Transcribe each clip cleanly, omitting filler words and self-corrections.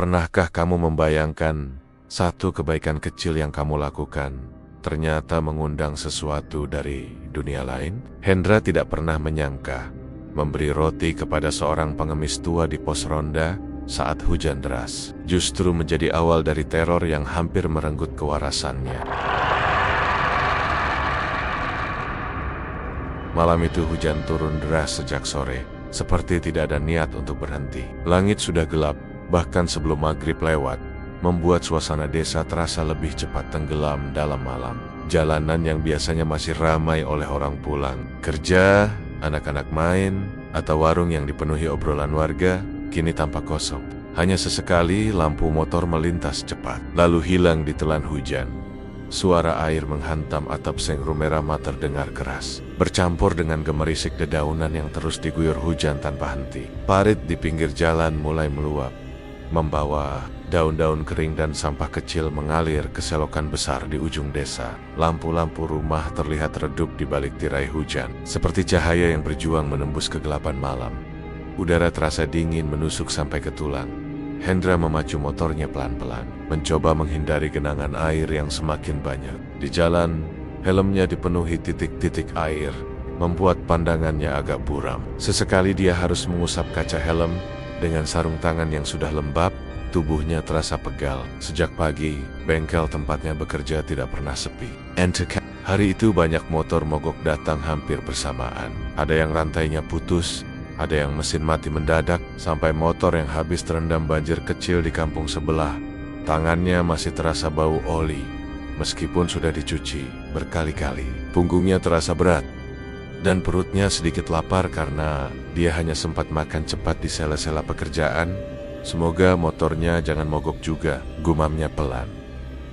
Pernahkah kamu membayangkan satu kebaikan kecil yang kamu lakukan ternyata mengundang sesuatu dari dunia lain? Hendra tidak pernah menyangka memberi roti kepada seorang pengemis tua di pos ronda saat hujan deras justru menjadi awal dari teror yang hampir merenggut kewarasannya. Malam itu hujan turun deras sejak sore, seperti tidak ada niat untuk berhenti. Langit sudah gelap, bahkan sebelum maghrib lewat, membuat suasana desa terasa lebih cepat tenggelam dalam malam. Jalanan yang biasanya masih ramai oleh orang pulang kerja, anak-anak main, atau warung yang dipenuhi obrolan warga, kini tampak kosong. Hanya sesekali lampu motor melintas cepat, lalu hilang ditelan hujan. Suara air menghantam atap seng Rumerama terdengar keras, bercampur dengan gemerisik dedaunan yang terus diguyur hujan tanpa henti. Parit di pinggir jalan mulai meluap, membawa daun-daun kering dan sampah kecil mengalir ke selokan besar di ujung desa. Lampu-lampu rumah terlihat redup di balik tirai hujan, seperti cahaya yang berjuang menembus kegelapan malam. Udara terasa dingin menusuk sampai ke tulang. Hendra memacu motornya pelan-pelan, mencoba menghindari genangan air yang semakin banyak. Di jalan, helmnya dipenuhi titik-titik air, membuat pandangannya agak buram. Sesekali dia harus mengusap kaca helm dengan sarung tangan yang sudah lembab. Tubuhnya terasa pegal. Sejak pagi, bengkel tempatnya bekerja tidak pernah sepi. Hari itu banyak motor mogok datang hampir bersamaan. Ada yang rantainya putus, ada yang mesin mati mendadak, sampai motor yang habis terendam banjir kecil di kampung sebelah. Tangannya masih terasa bau oli, meskipun sudah dicuci berkali-kali. Punggungnya terasa berat, dan perutnya sedikit lapar karena dia hanya sempat makan cepat di sela-sela pekerjaan. Semoga motornya jangan mogok juga, gumamnya pelan.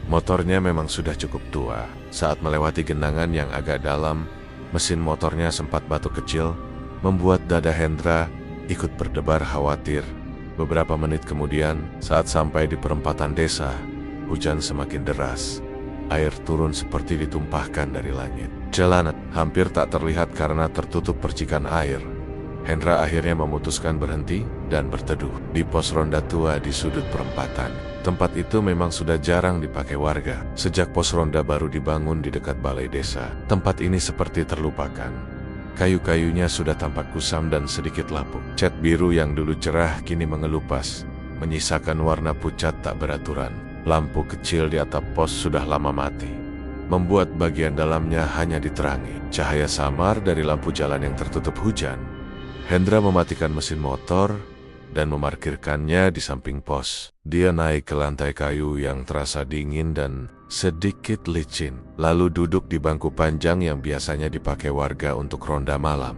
Motornya memang sudah cukup tua. Saat melewati genangan yang agak dalam, mesin motornya sempat batuk kecil, membuat dada Hendra ikut berdebar khawatir. Beberapa menit kemudian, saat sampai di perempatan desa, hujan semakin deras. Air turun seperti ditumpahkan dari langit. Jalanan hampir tak terlihat karena tertutup percikan air. Hendra akhirnya memutuskan berhenti dan berteduh di pos ronda tua di sudut perempatan. Tempat itu memang sudah jarang dipakai warga sejak pos ronda baru dibangun di dekat balai desa. Tempat ini seperti terlupakan. Kayu-kayunya sudah tampak kusam dan sedikit lapuk. Cat biru yang dulu cerah kini mengelupas, menyisakan warna pucat tak beraturan. Lampu kecil di atap pos sudah lama mati, membuat bagian dalamnya hanya diterangi cahaya samar dari lampu jalan yang tertutup hujan. Hendra mematikan mesin motor dan memarkirkannya di samping pos. Dia naik ke lantai kayu yang terasa dingin dan sedikit licin, lalu duduk di bangku panjang yang biasanya dipakai warga untuk ronda malam.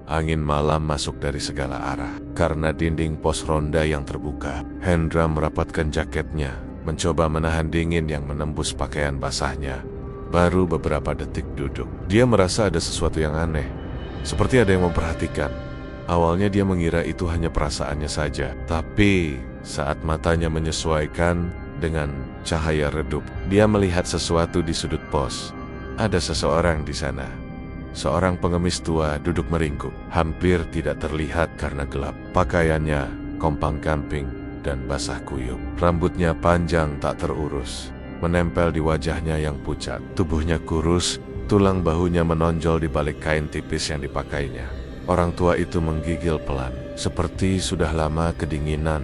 Angin malam masuk dari segala arah karena dinding pos ronda yang terbuka. Hendra merapatkan jaketnya, mencoba menahan dingin yang menembus pakaian basahnya. Baru beberapa detik duduk, dia merasa ada sesuatu yang aneh, seperti ada yang memperhatikan. Awalnya dia mengira itu hanya perasaannya saja, tapi saat matanya menyesuaikan dengan cahaya redup, dia melihat sesuatu di sudut pos. Ada seseorang di sana. Seorang pengemis tua duduk meringkuk, hampir tidak terlihat karena gelap. Pakaiannya kompang-camping dan basah kuyup. Rambutnya panjang tak terurus, menempel di wajahnya yang pucat. Tubuhnya kurus, tulang bahunya menonjol di balik kain tipis yang dipakainya. Orang tua itu menggigil pelan, seperti sudah lama kedinginan.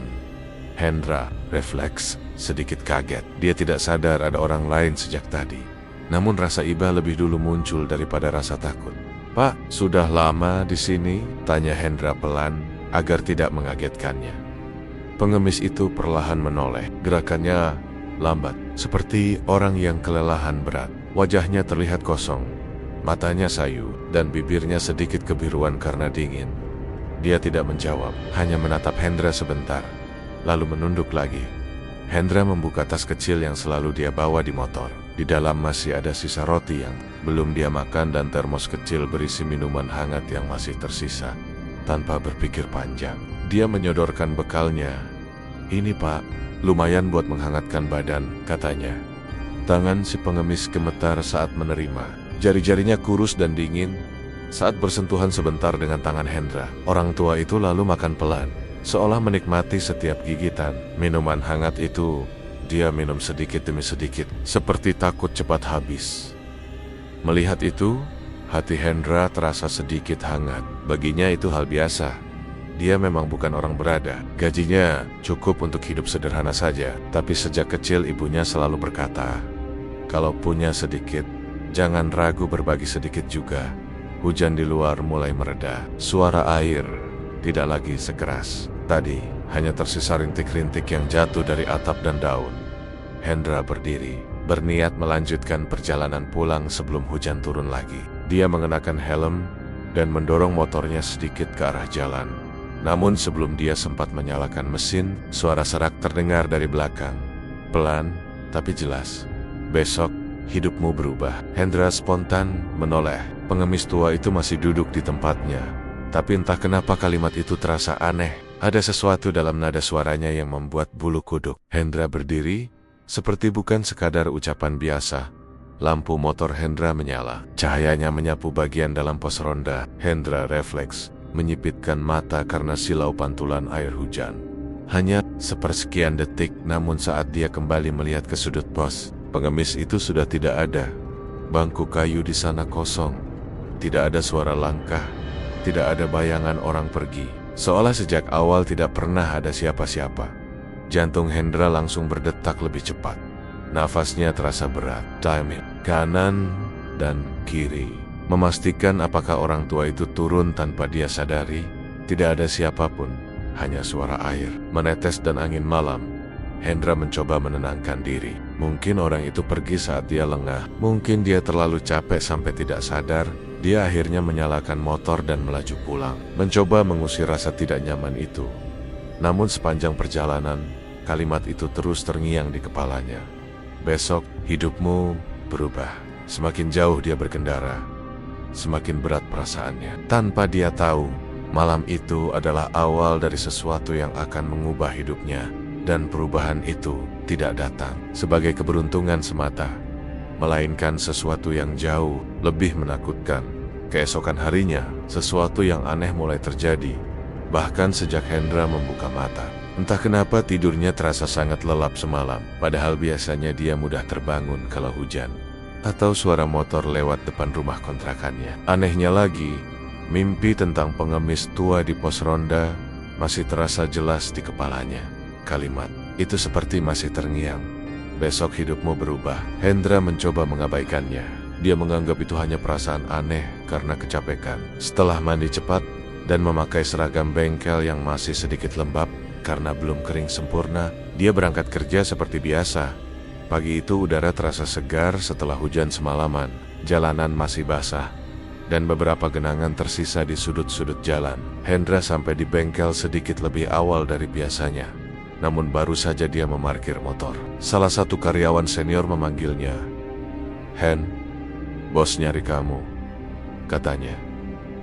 Hendra refleks, sedikit kaget. Dia tidak sadar ada orang lain sejak tadi. Namun rasa iba lebih dulu muncul daripada rasa takut. "Pak, sudah lama di sini?" tanya Hendra pelan agar tidak mengagetkannya. Pengemis itu perlahan menoleh. Gerakannya lambat, seperti orang yang kelelahan berat. Wajahnya terlihat kosong. Matanya sayu, dan bibirnya sedikit kebiruan karena dingin. Dia tidak menjawab, hanya menatap Hendra sebentar, lalu menunduk lagi. Hendra membuka tas kecil yang selalu dia bawa di motor. Di dalam masih ada sisa roti yang belum dia makan dan termos kecil berisi minuman hangat yang masih tersisa. Tanpa berpikir panjang, dia menyodorkan bekalnya. "Ini Pak, lumayan buat menghangatkan badan," katanya. Tangan si pengemis gemetar saat menerima. Jari-jarinya kurus dan dingin saat bersentuhan sebentar dengan tangan Hendra. Orang tua itu lalu makan pelan, seolah menikmati setiap gigitan. Minuman hangat itu dia minum sedikit demi sedikit, seperti takut cepat habis. Melihat itu, hati Hendra terasa sedikit hangat. Baginya itu hal biasa. Dia memang bukan orang berada. Gajinya cukup untuk hidup sederhana saja. Tapi sejak kecil ibunya selalu berkata, kalau punya sedikit, jangan ragu berbagi sedikit juga. Hujan di luar mulai mereda. Suara air tidak lagi sekeras tadi, hanya tersisa rintik-rintik yang jatuh dari atap dan daun. Hendra berdiri, berniat melanjutkan perjalanan pulang sebelum hujan turun lagi. Dia mengenakan helm dan mendorong motornya sedikit ke arah jalan. Namun sebelum dia sempat menyalakan mesin, suara serak terdengar dari belakang. Pelan, tapi jelas. Besok, hidupmu berubah. Hendra spontan menoleh. Pengemis tua itu masih duduk di tempatnya. Tapi entah kenapa kalimat itu terasa aneh. Ada sesuatu dalam nada suaranya yang membuat bulu kuduk. Hendra berdiri, seperti bukan sekadar ucapan biasa. Lampu motor Hendra menyala. Cahayanya menyapu bagian dalam pos ronda. Hendra refleks, menyipitkan mata karena silau pantulan air hujan. Hanya sepersekian detik, namun saat dia kembali melihat ke sudut pos, pengemis itu sudah tidak ada. Bangku kayu di sana kosong. Tidak ada suara langkah. Tidak ada bayangan orang pergi. Seolah sejak awal tidak pernah ada siapa-siapa. Jantung Hendra langsung berdetak lebih cepat. Nafasnya terasa berat. Timing kanan dan kiri, memastikan apakah orang tua itu turun tanpa dia sadari. Tidak ada siapapun, hanya suara air menetes dan angin malam. Hendra mencoba menenangkan diri. Mungkin orang itu pergi saat dia lengah. Mungkin dia terlalu capek sampai tidak sadar. Dia akhirnya menyalakan motor dan melaju pulang, mencoba mengusir rasa tidak nyaman itu. Namun sepanjang perjalanan, kalimat itu terus terngiang di kepalanya. Besok, hidupmu berubah. Semakin jauh dia berkendara, semakin berat perasaannya. Tanpa dia tahu, malam itu adalah awal dari sesuatu yang akan mengubah hidupnya. Dan perubahan itu tidak datang sebagai keberuntungan semata, melainkan sesuatu yang jauh lebih menakutkan. Keesokan harinya, sesuatu yang aneh mulai terjadi. Bahkan sejak Hendra membuka mata, entah kenapa tidurnya terasa sangat lelap semalam. Padahal biasanya dia mudah terbangun kalau hujan atau suara motor lewat depan rumah kontrakannya. Anehnya lagi, mimpi tentang pengemis tua di pos ronda masih terasa jelas di kepalanya. Kalimat itu seperti masih terngiang. Besok hidupmu berubah. Hendra mencoba mengabaikannya. Dia menganggap itu hanya perasaan aneh karena kecapekan. Setelah mandi cepat dan memakai seragam bengkel yang masih sedikit lembab karena belum kering sempurna, dia berangkat kerja seperti biasa. Pagi itu udara terasa segar setelah hujan semalaman. Jalanan masih basah dan beberapa genangan tersisa di sudut-sudut jalan. Hendra sampai di bengkel sedikit lebih awal dari biasanya. Namun baru saja dia memarkir motor, salah satu karyawan senior memanggilnya. "Hen, bos nyari kamu," katanya.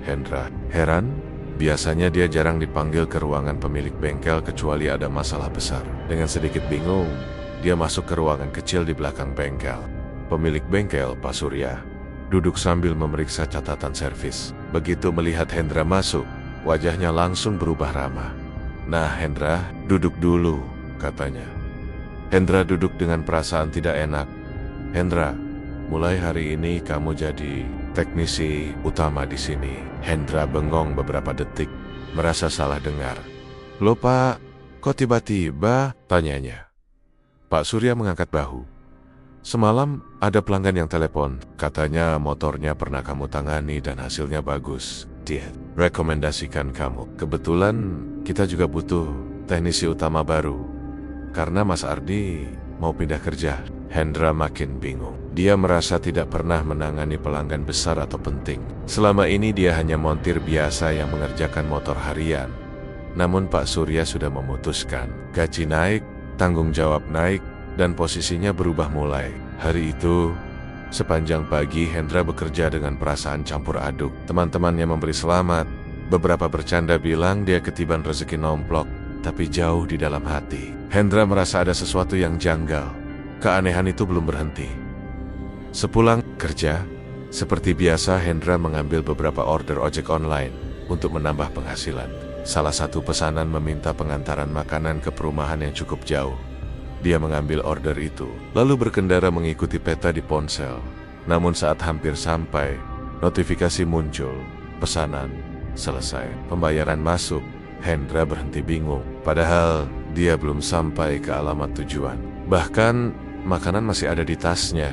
Hendra heran, biasanya dia jarang dipanggil ke ruangan pemilik bengkel kecuali ada masalah besar. Dengan sedikit bingung, dia masuk ke ruangan kecil di belakang bengkel. Pemilik bengkel, Pak Surya, duduk sambil memeriksa catatan servis. Begitu melihat Hendra masuk, wajahnya langsung berubah ramah. "Nah Hendra, duduk dulu," katanya. Hendra duduk dengan perasaan tidak enak. "Hendra, mulai hari ini kamu jadi teknisi utama di sini." Hendra bengong beberapa detik, merasa salah dengar. "Loh Pak, kok tiba-tiba?" tanyanya. Pak Surya mengangkat bahu. "Semalam ada pelanggan yang telepon. Katanya motornya pernah kamu tangani dan hasilnya bagus. Dia rekomendasikan kamu. Kebetulan kita juga butuh teknisi utama baru. Karena Mas Ardi mau pindah kerja." Hendra makin bingung. Dia merasa tidak pernah menangani pelanggan besar atau penting. Selama ini dia hanya montir biasa yang mengerjakan motor harian. Namun Pak Surya sudah memutuskan. Gaji naik, tanggung jawab naik, dan posisinya berubah mulai. Hari itu, sepanjang pagi Hendra bekerja dengan perasaan campur aduk. Teman-temannya memberi selamat. Beberapa bercanda bilang dia ketiban rezeki nomplok. Tapi jauh di dalam hati, Hendra merasa ada sesuatu yang janggal. Keanehan itu belum berhenti. Sepulang kerja, seperti biasa Hendra mengambil beberapa order ojek online untuk menambah penghasilan. Salah satu pesanan meminta pengantaran makanan ke perumahan yang cukup jauh. Dia mengambil order itu, lalu berkendara mengikuti peta di ponsel. Namun saat hampir sampai, notifikasi muncul, pesanan selesai, pembayaran masuk. Hendra berhenti bingung, padahal dia belum sampai ke alamat tujuan. Bahkan, makanan masih ada di tasnya.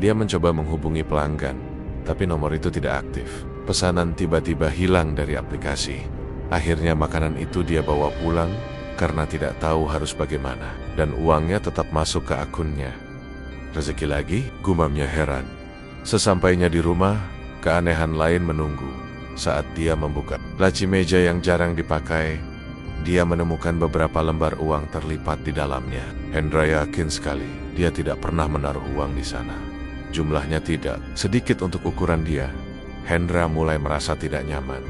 Dia mencoba menghubungi pelanggan, tapi nomor itu tidak aktif. Pesanan tiba-tiba hilang dari aplikasi. Akhirnya makanan itu dia bawa pulang karena tidak tahu harus bagaimana. Dan uangnya tetap masuk ke akunnya. Rezeki lagi, gumamnya heran. Sesampainya di rumah, keanehan lain menunggu. Saat dia membuka laci meja yang jarang dipakai, dia menemukan beberapa lembar uang terlipat di dalamnya. Hendra yakin sekali dia tidak pernah menaruh uang di sana. Jumlahnya tidak sedikit untuk ukuran dia. Hendra mulai merasa tidak nyaman.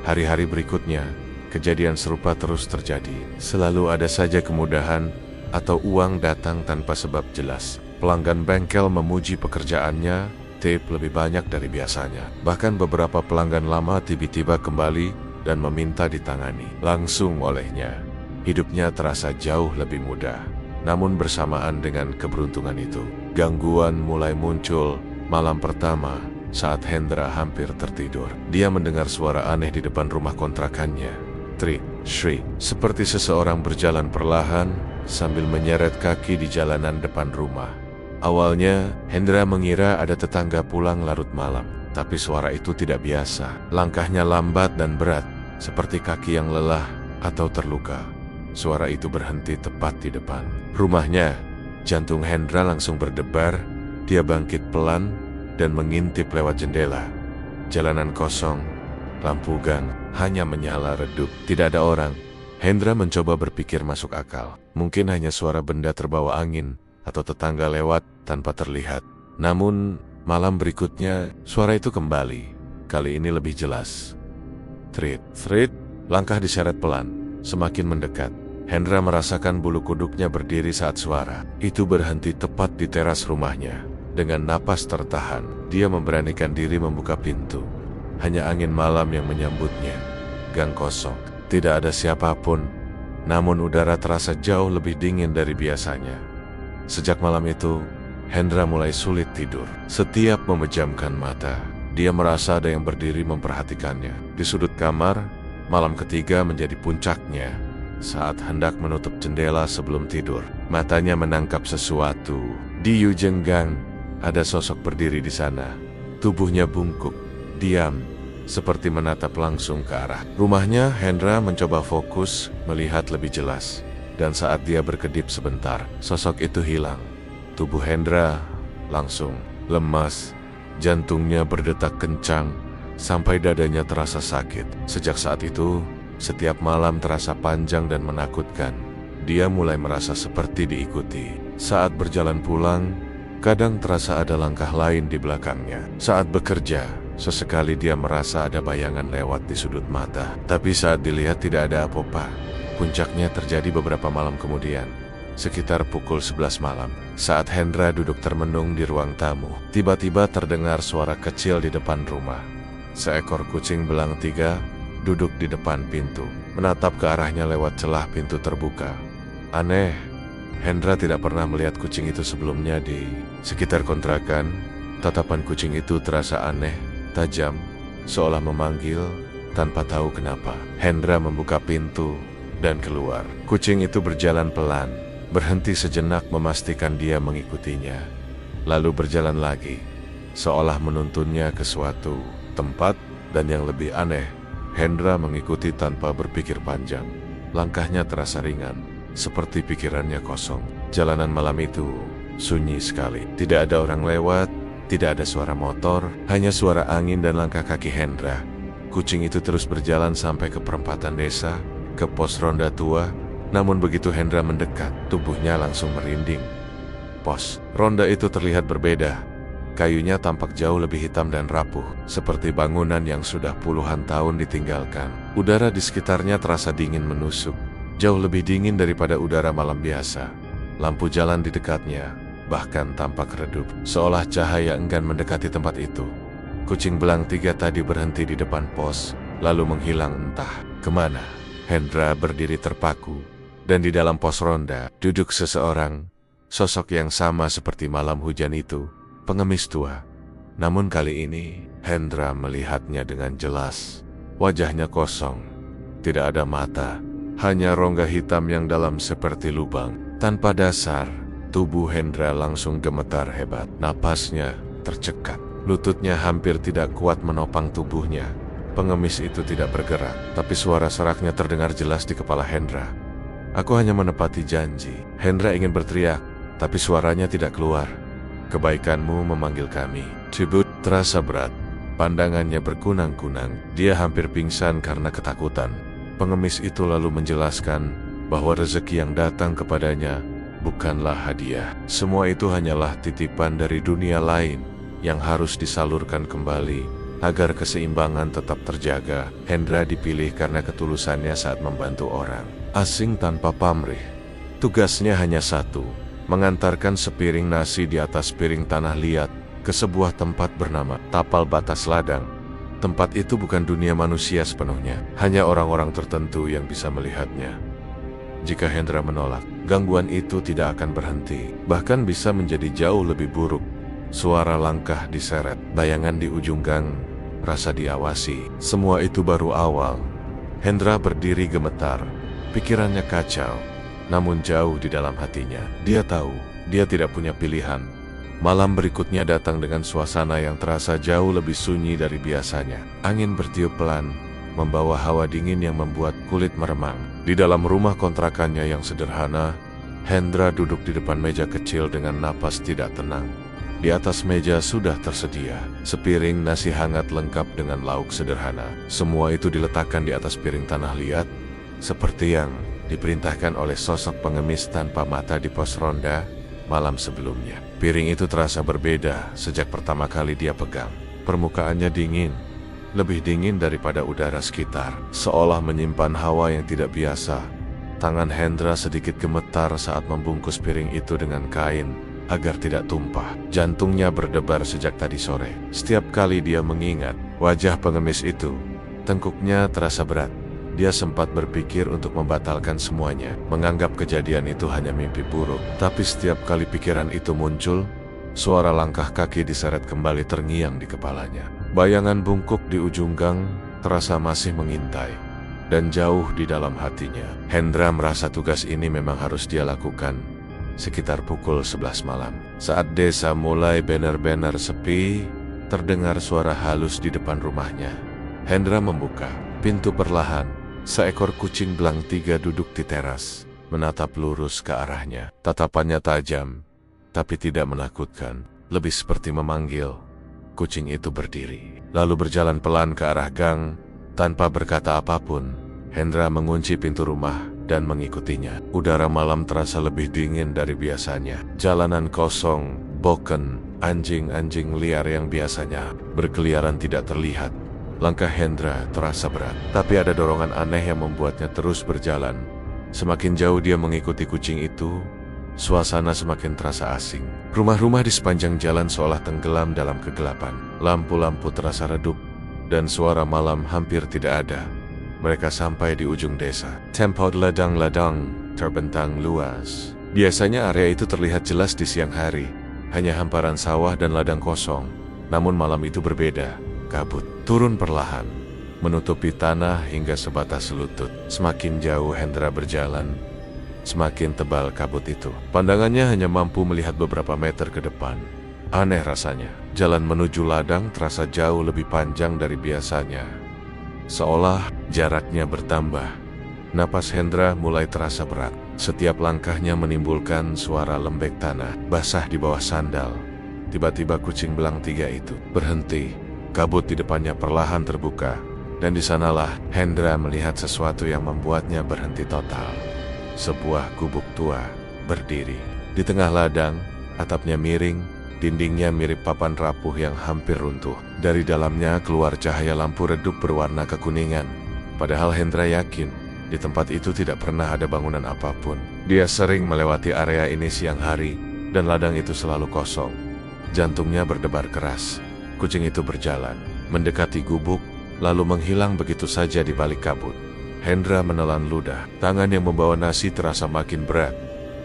Hari-hari berikutnya, kejadian serupa terus terjadi. Selalu ada saja kemudahan atau uang datang tanpa sebab jelas. Pelanggan bengkel memuji pekerjaannya, tip lebih banyak dari biasanya. Bahkan beberapa pelanggan lama tiba-tiba kembali dan meminta ditangani langsung olehnya. Hidupnya terasa jauh lebih mudah. Namun bersamaan dengan keberuntungan itu, gangguan mulai muncul. Malam pertama, saat Hendra hampir tertidur, dia mendengar suara aneh di depan rumah kontrakannya. Trik, shriek, seperti seseorang berjalan perlahan sambil menyeret kaki di jalanan depan rumah. Awalnya, Hendra mengira ada tetangga pulang larut malam, tapi suara itu tidak biasa. Langkahnya lambat dan berat, seperti kaki yang lelah atau terluka. Suara itu berhenti tepat di depan rumahnya. Jantung Hendra langsung berdebar. Dia bangkit pelan dan mengintip lewat jendela. Jalanan kosong, lampu gang hanya menyala redup. Tidak ada orang. Hendra mencoba berpikir masuk akal. Mungkin hanya suara benda terbawa angin atau tetangga lewat tanpa terlihat. Namun, malam berikutnya, suara itu kembali. Kali ini lebih jelas. Trit, langkah diseret pelan, semakin mendekat. Hendra merasakan bulu kuduknya berdiri saat suara itu berhenti tepat di teras rumahnya. Dengan napas tertahan, dia memberanikan diri membuka pintu. Hanya angin malam yang menyambutnya. Gang kosong, tidak ada siapapun. Namun udara terasa jauh lebih dingin dari biasanya. Sejak malam itu, Hendra mulai sulit tidur. Setiap memejamkan mata, dia merasa ada yang berdiri memperhatikannya. Di sudut kamar, malam ketiga menjadi puncaknya. Saat hendak menutup jendela sebelum tidur, matanya menangkap sesuatu. Di ujung gang, ada sosok berdiri di sana. Tubuhnya bungkuk, diam, seperti menatap langsung ke arah rumahnya. Hendra mencoba fokus, melihat lebih jelas. Dan saat dia berkedip sebentar, sosok itu hilang. Tubuh Hendra langsung lemas, jantungnya berdetak kencang, sampai dadanya terasa sakit. Sejak saat itu, setiap malam terasa panjang dan menakutkan. Dia mulai merasa seperti diikuti. Saat berjalan pulang, kadang terasa ada langkah lain di belakangnya. Saat bekerja, sesekali dia merasa ada bayangan lewat di sudut mata. Tapi saat dilihat tidak ada apa-apa. Puncaknya terjadi beberapa malam kemudian, sekitar pukul 11 malam. Saat Hendra duduk termenung di ruang tamu, tiba-tiba terdengar suara kecil di depan rumah. Seekor kucing belang 3 duduk di depan pintu, menatap ke arahnya lewat celah pintu terbuka. Aneh, Hendra tidak pernah melihat kucing itu sebelumnya di sekitar kontrakan. Tatapan kucing itu terasa aneh, tajam, seolah memanggil tanpa tahu kenapa. Hendra membuka pintu dan keluar. Kucing itu berjalan pelan, berhenti sejenak memastikan dia mengikutinya. Lalu berjalan lagi, seolah menuntunnya ke suatu tempat. Dan yang lebih aneh, Hendra mengikuti tanpa berpikir panjang. Langkahnya terasa ringan, seperti pikirannya kosong. Jalanan malam itu sunyi sekali. Tidak ada orang lewat, tidak ada suara motor, hanya suara angin dan langkah kaki Hendra. Kucing itu terus berjalan sampai ke perempatan desa, ke pos ronda tua. Namun begitu Hendra mendekat, tubuhnya langsung merinding. Pos ronda itu terlihat berbeda. Kayunya tampak jauh lebih hitam dan rapuh, seperti bangunan yang sudah puluhan tahun ditinggalkan. Udara di sekitarnya terasa dingin menusuk, jauh lebih dingin daripada udara malam biasa. Lampu jalan di dekatnya bahkan tampak redup, seolah cahaya enggan mendekati tempat itu. Kucing belang 3 tadi berhenti di depan pos, lalu menghilang entah Kemana? Hendra berdiri terpaku, dan di dalam pos ronda duduk seseorang, sosok yang sama seperti malam hujan itu, pengemis tua. Namun kali ini, Hendra melihatnya dengan jelas. Wajahnya kosong, tidak ada mata, hanya rongga hitam yang dalam seperti lubang. Tanpa dasar, tubuh Hendra langsung gemetar hebat. Napasnya tercekat, lututnya hampir tidak kuat menopang tubuhnya. Pengemis itu tidak bergerak, tapi suara seraknya terdengar jelas di kepala Hendra. Aku hanya menepati janji. Hendra ingin berteriak, tapi suaranya tidak keluar. Kebaikanmu memanggil kami. Cibut terasa berat. Pandangannya berkunang-kunang. Dia hampir pingsan karena ketakutan. Pengemis itu lalu menjelaskan bahwa rezeki yang datang kepadanya bukanlah hadiah. Semua itu hanyalah titipan dari dunia lain yang harus disalurkan kembali agar keseimbangan tetap terjaga. Hendra dipilih karena ketulusannya saat membantu orang asing tanpa pamrih. Tugasnya hanya satu, mengantarkan sepiring nasi di atas piring tanah liat ke sebuah tempat bernama Tapal Batas Ladang. Tempat itu bukan dunia manusia sepenuhnya, hanya orang-orang tertentu yang bisa melihatnya. Jika Hendra menolak, gangguan itu tidak akan berhenti, bahkan bisa menjadi jauh lebih buruk. Suara langkah diseret, bayangan di ujung gang, rasa diawasi. Semua itu baru awal. Hendra berdiri gemetar, pikirannya kacau, namun jauh di dalam hatinya. Dia tahu, dia tidak punya pilihan. Malam berikutnya datang dengan suasana yang terasa jauh lebih sunyi dari biasanya. Angin bertiup pelan, membawa hawa dingin yang membuat kulit meremang. Di dalam rumah kontrakannya yang sederhana, Hendra duduk di depan meja kecil dengan napas tidak tenang. Di atas meja sudah tersedia sepiring nasi hangat lengkap dengan lauk sederhana. Semua itu diletakkan di atas piring tanah liat, seperti yang diperintahkan oleh sosok pengemis tanpa mata di pos ronda malam sebelumnya. Piring itu terasa berbeda sejak pertama kali dia pegang. Permukaannya dingin, lebih dingin daripada udara sekitar, seolah menyimpan hawa yang tidak biasa. Tangan Hendra sedikit gemetar saat membungkus piring itu dengan kain agar tidak tumpah. Jantungnya berdebar sejak tadi sore. Setiap kali dia mengingat wajah pengemis itu, tengkuknya terasa berat. Dia sempat berpikir untuk membatalkan semuanya, menganggap kejadian itu hanya mimpi buruk. Tapi setiap kali pikiran itu muncul, suara langkah kaki diseret kembali terngiang di kepalanya. Bayangan bungkuk di ujung gang terasa masih mengintai. Dan jauh di dalam hatinya, Hendra merasa tugas ini memang harus dia lakukan. Sekitar pukul 11 malam, saat desa mulai benar-benar sepi, terdengar suara halus di depan rumahnya. Hendra membuka pintu perlahan. Seekor kucing belang 3 duduk di teras, menatap lurus ke arahnya. Tatapannya tajam, tapi tidak menakutkan, lebih seperti memanggil. Kucing itu berdiri, lalu berjalan pelan ke arah gang, tanpa berkata apapun. Hendra mengunci pintu rumah dan mengikutinya. Udara malam terasa lebih dingin dari biasanya. Jalanan kosong, boken, anjing-anjing liar yang biasanya berkeliaran tidak terlihat. Langkah Hendra terasa berat, tapi ada dorongan aneh yang membuatnya terus berjalan. Semakin jauh dia mengikuti kucing itu, suasana semakin terasa asing. Rumah-rumah di sepanjang jalan seolah tenggelam dalam kegelapan. Lampu-lampu terasa redup, dan suara malam hampir tidak ada. Mereka sampai di ujung desa. Tempat ladang-ladang terbentang luas. Biasanya area itu terlihat jelas di siang hari, hanya hamparan sawah dan ladang kosong. Namun malam itu berbeda. Kabut turun perlahan, menutupi tanah hingga sebatas lutut. Semakin jauh Hendra berjalan, semakin tebal kabut itu. Pandangannya hanya mampu melihat beberapa meter ke depan. Aneh rasanya, jalan menuju ladang terasa jauh lebih panjang dari biasanya. Seolah jaraknya bertambah. Napas Hendra mulai terasa berat. Setiap langkahnya menimbulkan suara lembek tanah basah di bawah sandal. Tiba-tiba kucing belang 3 itu berhenti. Kabut di depannya perlahan terbuka, dan di sanalah Hendra melihat sesuatu yang membuatnya berhenti total. Sebuah gubuk tua berdiri di tengah ladang, atapnya miring, dindingnya mirip papan rapuh yang hampir runtuh. Dari dalamnya keluar cahaya lampu redup berwarna kekuningan. Padahal Hendra yakin di tempat itu tidak pernah ada bangunan apapun. Dia sering melewati area ini siang hari, dan ladang itu selalu kosong. Jantungnya berdebar keras. Kucing itu berjalan, mendekati gubuk, lalu menghilang begitu saja di balik kabut. Hendra menelan ludah. Tangan yang membawa nasi terasa makin berat.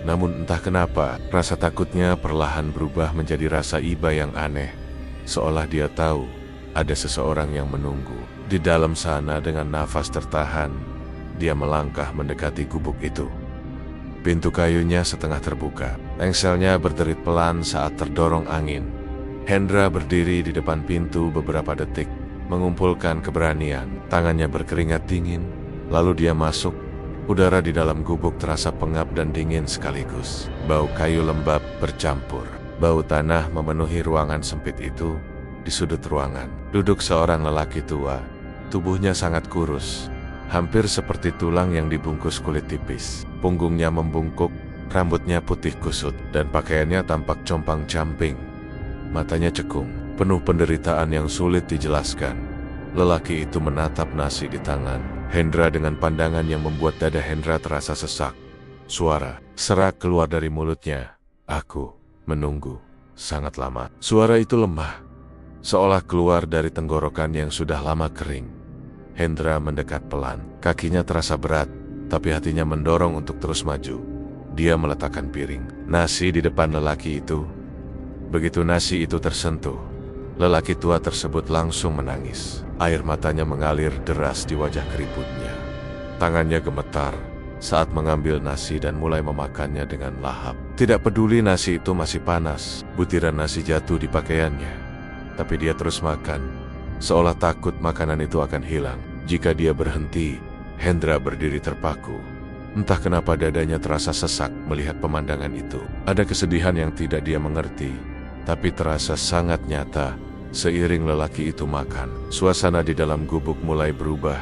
Namun entah kenapa, rasa takutnya perlahan berubah menjadi rasa iba yang aneh. Seolah dia tahu ada seseorang yang menunggu. Di dalam sana dengan nafas tertahan, dia melangkah mendekati gubuk itu. Pintu kayunya setengah terbuka. Engselnya berderit pelan saat terdorong angin. Hendra berdiri di depan pintu beberapa detik, mengumpulkan keberanian. Tangannya berkeringat dingin, lalu dia masuk. Udara di dalam gubuk terasa pengap dan dingin sekaligus. Bau kayu lembab bercampur. Bau tanah memenuhi ruangan sempit itu. Di sudut ruangan, duduk seorang lelaki tua. Tubuhnya sangat kurus, hampir seperti tulang yang dibungkus kulit tipis. Punggungnya membungkuk, rambutnya putih kusut, dan pakaiannya tampak compang-camping. Matanya cekung, penuh penderitaan yang sulit dijelaskan. Lelaki itu menatap nasi di tangan Hendra dengan pandangan yang membuat dada Hendra terasa sesak. Suara serak keluar dari mulutnya. Aku menunggu sangat lama. Suara itu lemah, seolah keluar dari tenggorokan yang sudah lama kering. Hendra mendekat pelan. Kakinya terasa berat, tapi hatinya mendorong untuk terus maju. Dia meletakkan piring nasi di depan lelaki itu. Begitu nasi itu tersentuh, lelaki tua tersebut langsung menangis. Air matanya mengalir deras di wajah keriputnya. Tangannya gemetar saat mengambil nasi dan mulai memakannya dengan lahap. Tidak peduli nasi itu masih panas, butiran nasi jatuh di pakaiannya. Tapi dia terus makan, seolah takut makanan itu akan hilang. Jika dia berhenti, Hendra berdiri terpaku. Entah kenapa dadanya terasa sesak melihat pemandangan itu. Ada kesedihan yang tidak dia mengerti, tapi terasa sangat nyata. Seiring lelaki itu makan, suasana di dalam gubuk mulai berubah.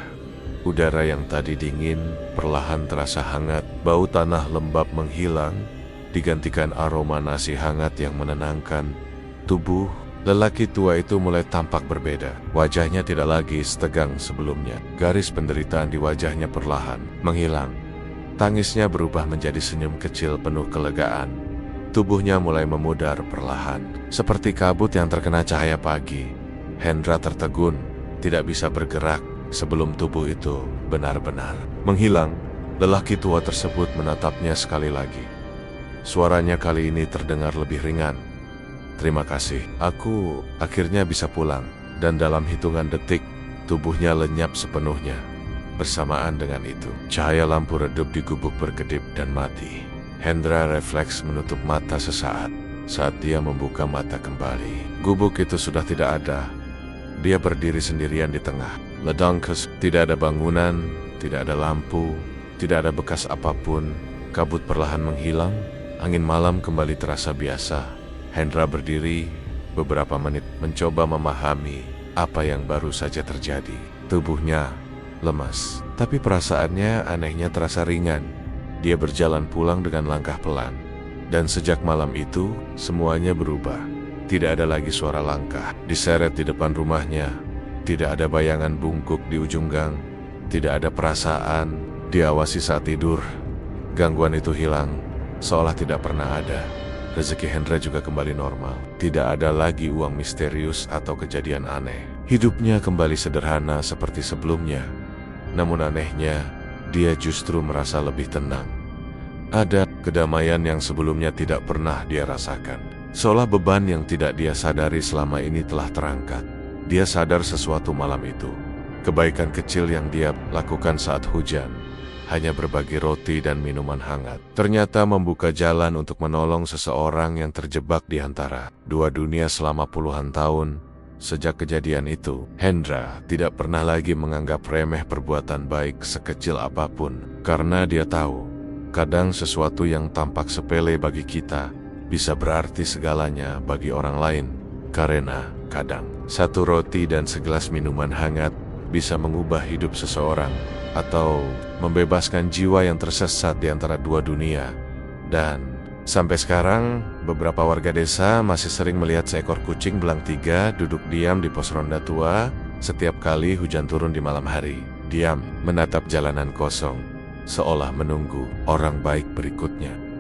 Udara yang tadi dingin perlahan terasa hangat. Bau tanah lembab menghilang, digantikan aroma nasi hangat yang menenangkan. Tubuh lelaki tua itu mulai tampak berbeda. Wajahnya tidak lagi setegang sebelumnya. Garis penderitaan di wajahnya perlahan menghilang. Tangisnya berubah menjadi senyum kecil penuh kelegaan. Tubuhnya mulai memudar perlahan, seperti kabut yang terkena cahaya pagi. Hendra tertegun, tidak bisa bergerak sebelum tubuh itu benar-benar menghilang. Lelaki tua tersebut menatapnya sekali lagi. Suaranya kali ini terdengar lebih ringan. Terima kasih, aku akhirnya bisa pulang. Dan dalam hitungan detik, tubuhnya lenyap sepenuhnya. Bersamaan dengan itu, cahaya lampu redup di gubuk berkedip dan mati. Hendra refleks menutup mata sesaat. Saat dia membuka mata kembali, gubuk itu sudah tidak ada. Dia berdiri sendirian di tengah. Ledangkes, tidak ada bangunan, tidak ada lampu, tidak ada bekas apapun. Kabut perlahan menghilang. Angin malam kembali terasa biasa. Hendra berdiri beberapa menit mencoba memahami apa yang baru saja terjadi. Tubuhnya lemas, tapi perasaannya anehnya terasa ringan. Dia berjalan pulang dengan langkah pelan. Dan sejak malam itu, semuanya berubah. Tidak ada lagi suara langkah diseret di depan rumahnya. Tidak ada bayangan bungkuk di ujung gang. Tidak ada perasaan diawasi saat tidur. Gangguan itu hilang, seolah tidak pernah ada. Rezeki Hendra juga kembali normal. Tidak ada lagi uang misterius atau kejadian aneh. Hidupnya kembali sederhana seperti sebelumnya. Namun anehnya, dia justru merasa lebih tenang. Ada kedamaian yang sebelumnya tidak pernah dia rasakan. Seolah beban yang tidak dia sadari selama ini telah terangkat. Dia sadar sesuatu malam itu. Kebaikan kecil yang dia lakukan saat hujan, hanya berbagi roti dan minuman hangat, ternyata membuka jalan untuk menolong seseorang yang terjebak di antara dua dunia selama puluhan tahun. Sejak kejadian itu, Hendra tidak pernah lagi menganggap remeh perbuatan baik sekecil apapun. Karena dia tahu, kadang sesuatu yang tampak sepele bagi kita bisa berarti segalanya bagi orang lain. Karena kadang, satu roti dan segelas minuman hangat bisa mengubah hidup seseorang atau membebaskan jiwa yang tersesat di antara dua dunia. Dan sampai sekarang, beberapa warga desa masih sering melihat seekor kucing belang tiga duduk diam di pos ronda tua setiap kali hujan turun di malam hari. Diam, menatap jalanan kosong, seolah menunggu orang baik berikutnya.